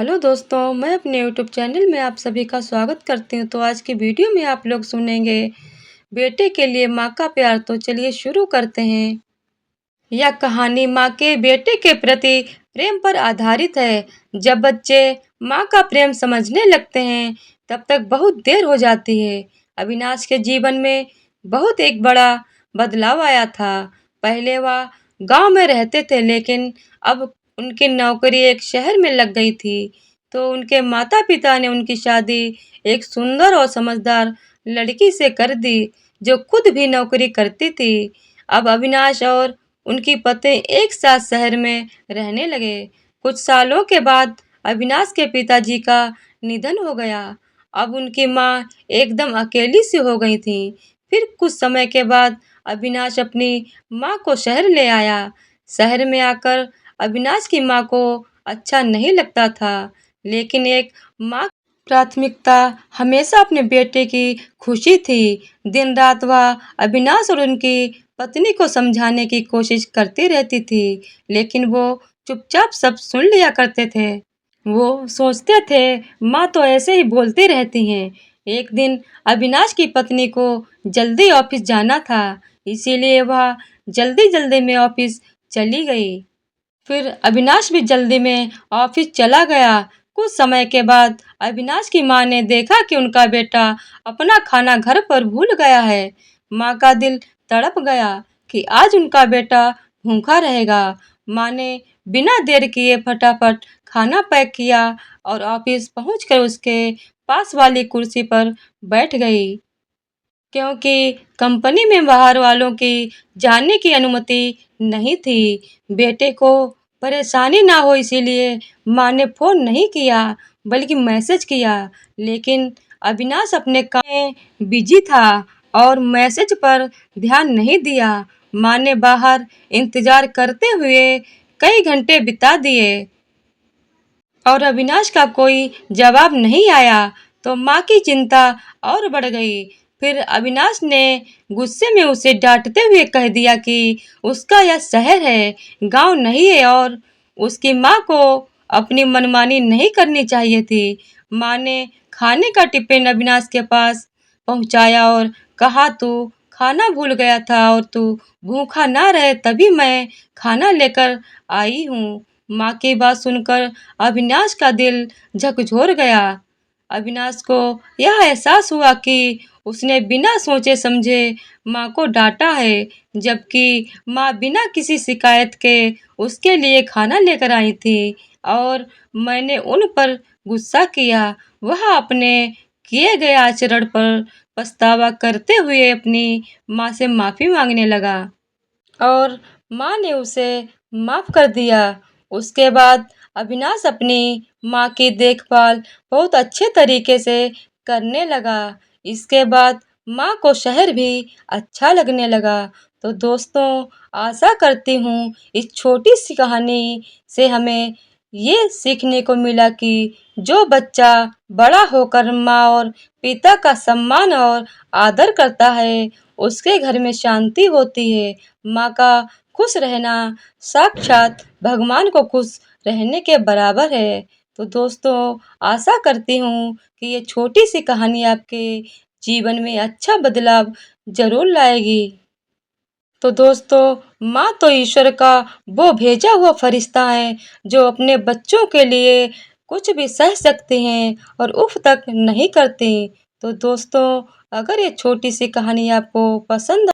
Hello दोस्तों, मैं अपने यूट्यूब चैनल में आप सभी का स्वागत करती हूँ। तो आज की वीडियो में आप लोग सुनेंगे बेटे के लिए माँ का प्यार। तो चलिए शुरू करते हैं। यह कहानी माँ के बेटे के प्रति प्रेम पर आधारित है। जब बच्चे माँ का प्रेम समझने लगते हैं, तब तक बहुत देर हो जाती है। अविनाश के जीवन में बहुत एक बड़ा बदलाव आया था। पहले वह गांव में रहते थे, लेकिन अब उनकी नौकरी एक शहर में लग गई थी। तो उनके माता-पिता ने उनकी शादी एक सुंदर और समझदार लड़की से कर दी, जो खुद भी नौकरी करती थी। अब अविनाश और उनकी पत्नी एक साथ शहर में रहने लगे। कुछ सालों के बाद अविनाश के पिताजी का निधन हो गया। अब उनकी माँ एकदम अकेली सी हो गई थी। फिर कुछ समय के बाद अविनाश अपनी माँ को शहर ले आया। शहर में आकर अविनाश की माँ को अच्छा नहीं लगता था, लेकिन एक माँ प्राथमिकता हमेशा अपने बेटे की खुशी थी। दिन रात वह अविनाश और उनकी पत्नी को समझाने की कोशिश करती रहती थी, लेकिन वो चुपचाप सब सुन लिया करते थे। वो सोचते थे, माँ तो ऐसे ही बोलती रहती हैं। एक दिन अविनाश की पत्नी को जल्दी ऑफिस जाना था, इसीलिए वह जल्दी-जल्दी में ऑफिस चली गई। फिर अविनाश भी जल्दी में ऑफिस चला गया। कुछ समय के बाद अविनाश की माँ ने देखा कि उनका बेटा अपना खाना घर पर भूल गया है। माँ का दिल तड़प गया कि आज उनका बेटा भूखा रहेगा। माँ ने बिना देर किए फटाफट खाना पैक किया और ऑफिस पहुंचकर उसके पास वाली कुर्सी पर बैठ गई। क्योंकि कंपनी में बाहर वालों की जाने की अनुमति नहीं थी। बेटे को परेशानी ना हो इसीलिए माँ ने फ़ोन नहीं किया, बल्कि मैसेज किया। लेकिन अविनाश अपने काम में बिजी था और मैसेज पर ध्यान नहीं दिया। माँ ने बाहर इंतजार करते हुए कई घंटे बिता दिए और अविनाश का कोई जवाब नहीं आया, तो माँ की चिंता और बढ़ गई। फिर अविनाश ने गुस्से में उसे डांटते हुए कह दिया कि उसका यह शहर है, गांव नहीं है और उसकी माँ को अपनी मनमानी नहीं करनी चाहिए थी। माँ ने खाने का टिफिन अविनाश के पास पहुंचाया और कहा, तू खाना भूल गया था और तू भूखा ना रहे तभी मैं खाना लेकर आई हूँ। माँ की बात सुनकर अविनाश का दिल झकझोर गया। अविनाश को यह एहसास हुआ कि उसने बिना सोचे समझे माँ को डांटा है, जबकि माँ बिना किसी शिकायत के उसके लिए खाना लेकर आई थी और मैंने उन पर गुस्सा किया। वह अपने किए गए आचरण पर पछतावा करते हुए अपनी माँ से माफ़ी मांगने लगा और माँ ने उसे माफ़ कर दिया। उसके बाद अविनाश अपनी माँ की देखभाल बहुत अच्छे तरीके से करने लगा। इसके बाद माँ को शहर भी अच्छा लगने लगा। तो दोस्तों, आशा करती हूँ इस छोटी सी कहानी से हमें ये सीखने को मिला कि जो बच्चा बड़ा होकर माँ और पिता का सम्मान और आदर करता है, उसके घर में शांति होती है। माँ का खुश रहना साक्षात भगवान को खुश रहने के बराबर है। तो दोस्तों, आशा करती हूँ कि ये छोटी सी कहानी आपके जीवन में अच्छा बदलाव ज़रूर लाएगी। तो दोस्तों, माँ तो ईश्वर का वो भेजा हुआ फरिश्ता है, जो अपने बच्चों के लिए कुछ भी सह सकती हैं और उफ़ तक नहीं करती। तो दोस्तों, अगर ये छोटी सी कहानी आपको पसंद